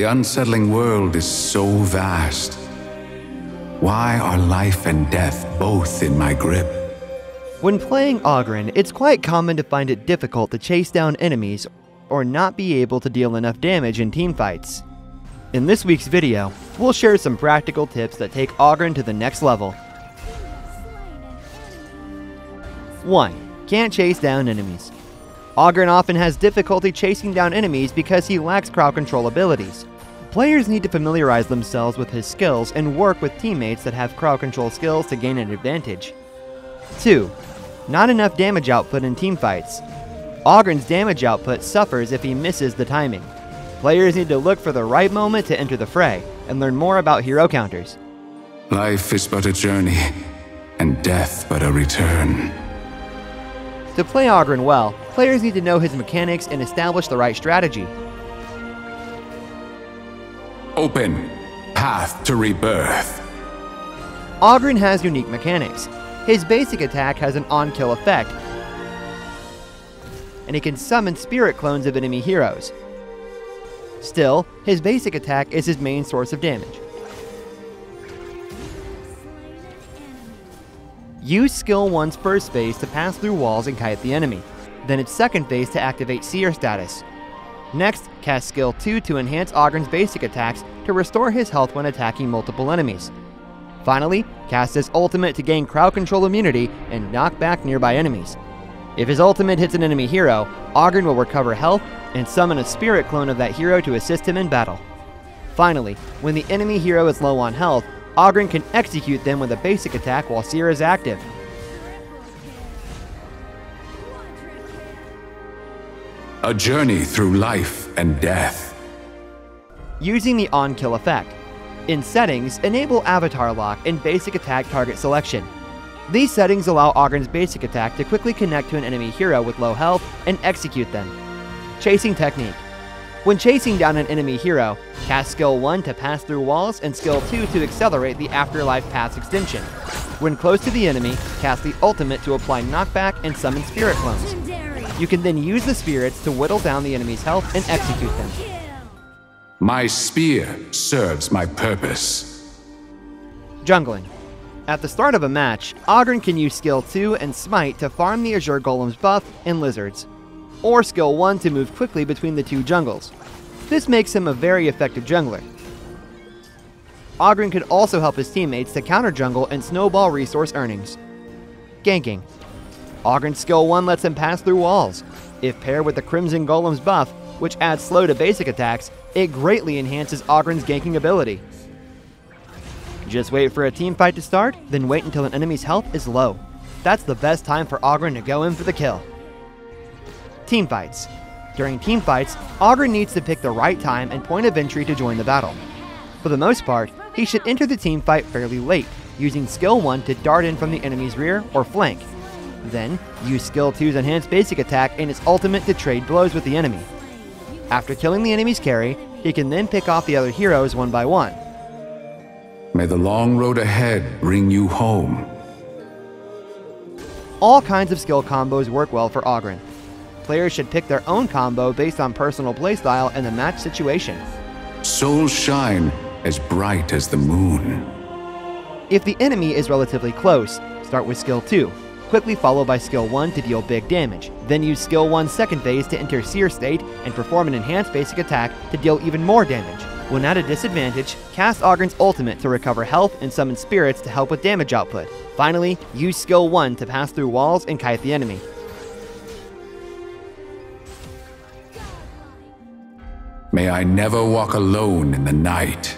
The unsettling world is so vast. Why are life and death both in my grip? When playing Augran, it's quite common to find it difficult to chase down enemies or not be able to deal enough damage in teamfights. In this week's video, we'll share some practical tips that take Augran to the next level. 1. Can't chase down enemies. Augran often has difficulty chasing down enemies because he lacks crowd control abilities. Players need to familiarize themselves with his skills and work with teammates that have crowd control skills to gain an advantage. 2. Not enough damage output in teamfights. Augran's damage output suffers if he misses the timing. Players need to look for the right moment to enter the fray and learn more about hero counters. Life is but a journey, and death but a return. To play Augran well, players need to know his mechanics and establish the right strategy. Open path to rebirth. Augran has unique mechanics. His basic attack has an on-kill effect, and he can summon spirit clones of enemy heroes. Still, his basic attack is his main source of damage. Use skill 1's first phase to pass through walls and kite the enemy, then its second phase to activate seer status. Next, cast skill 2 to enhance Augran's basic attacks to restore his health when attacking multiple enemies. Finally, cast his ultimate to gain crowd control immunity and knock back nearby enemies. If his ultimate hits an enemy hero, Augran will recover health and summon a spirit clone of that hero to assist him in battle. Finally, when the enemy hero is low on health, Augran can execute them with a basic attack while seer is active. A journey through life and death. Using the on-kill effect. In settings, enable avatar lock and basic attack target selection. These settings allow Augran's basic attack to quickly connect to an enemy hero with low health and execute them. Chasing technique. When chasing down an enemy hero, cast skill 1 to pass through walls and skill 2 to accelerate the afterlife path's extension. When close to the enemy, cast the ultimate to apply knockback and summon spirit clones. You can then use the spirits to whittle down the enemy's health and execute them. My spear serves my purpose. Jungling. At the start of a match, Augran can use skill 2 and Smite to farm the Azure Golem's buff and lizards, or skill 1 to move quickly between the two jungles. This makes him a very effective jungler. Augran could also help his teammates to counter jungle and snowball resource earnings. Ganking. Augran's skill 1 lets him pass through walls. If paired with the Crimson Golem's buff, which adds slow to basic attacks, it greatly enhances Augran's ganking ability. Just wait for a teamfight to start, then wait until an enemy's health is low. That's the best time for Augran to go in for the kill. Teamfights. During teamfights, Augran needs to pick the right time and point of entry to join the battle. For the most part, he should enter the teamfight fairly late, using skill 1 to dart in from the enemy's rear or flank. Then, use skill 2's enhanced basic attack and its ultimate to trade blows with the enemy. After killing the enemy's carry, he can then pick off the other heroes one by one. May the long road ahead bring you home. All kinds of skill combos work well for Augran. Players should pick their own combo based on personal playstyle and the match situation. Souls shine as bright as the moon. If the enemy is relatively close, start with skill 2, quickly followed by skill 1 to deal big damage. Then use skill 1's second phase to enter seer state and perform an enhanced basic attack to deal even more damage. When at a disadvantage, cast Augran's ultimate to recover health and summon spirits to help with damage output. Finally, use skill 1 to pass through walls and kite the enemy. May I never walk alone in the night.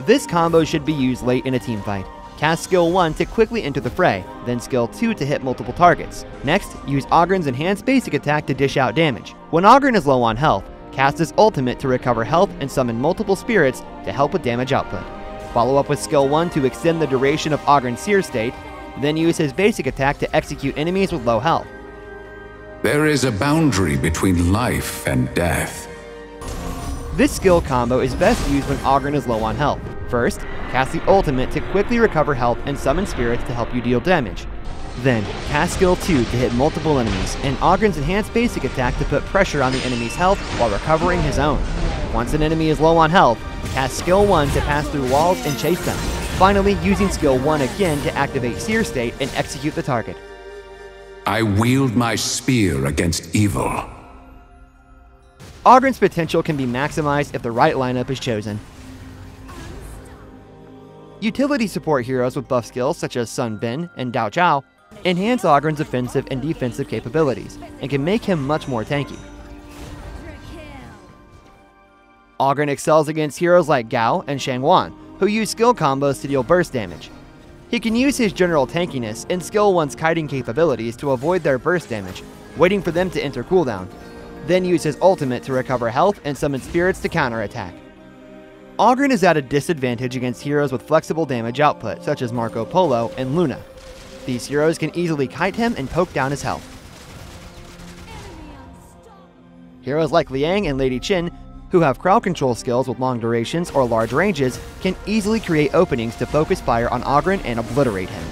This combo should be used late in a teamfight. Cast skill 1 to quickly enter the fray, then skill 2 to hit multiple targets. Next, use Augran's enhanced basic attack to dish out damage. When Augran is low on health, cast his ultimate to recover health and summon multiple spirits to help with damage output. Follow up with skill 1 to extend the duration of Augran's seer state, then use his basic attack to execute enemies with low health. There is a boundary between life and death. This skill combo is best used when Augran is low on health. First, cast the ultimate to quickly recover health and summon spirits to help you deal damage. Then, cast skill 2 to hit multiple enemies, and Augran's enhanced basic attack to put pressure on the enemy's health while recovering his own. Once an enemy is low on health, cast skill 1 to pass through walls and chase them, finally using skill 1 again to activate Seer State and execute the target. I wield my spear against evil. Augran's potential can be maximized if the right lineup is chosen. Utility support heroes with buff skills such as Sun Bin and Dao Chao enhance Augran's offensive and defensive capabilities and can make him much more tanky. Augran excels against heroes like Gao and Shangwan, who use skill combos to deal burst damage. He can use his general tankiness and skill 1's kiting capabilities to avoid their burst damage, waiting for them to enter cooldown, then use his ultimate to recover health and summon spirits to counterattack. Augran is at a disadvantage against heroes with flexible damage output, such as Marco Polo and Luna. These heroes can easily kite him and poke down his health. Heroes like Liang and Lady Qin, who have crowd control skills with long durations or large ranges, can easily create openings to focus fire on Augran and obliterate him.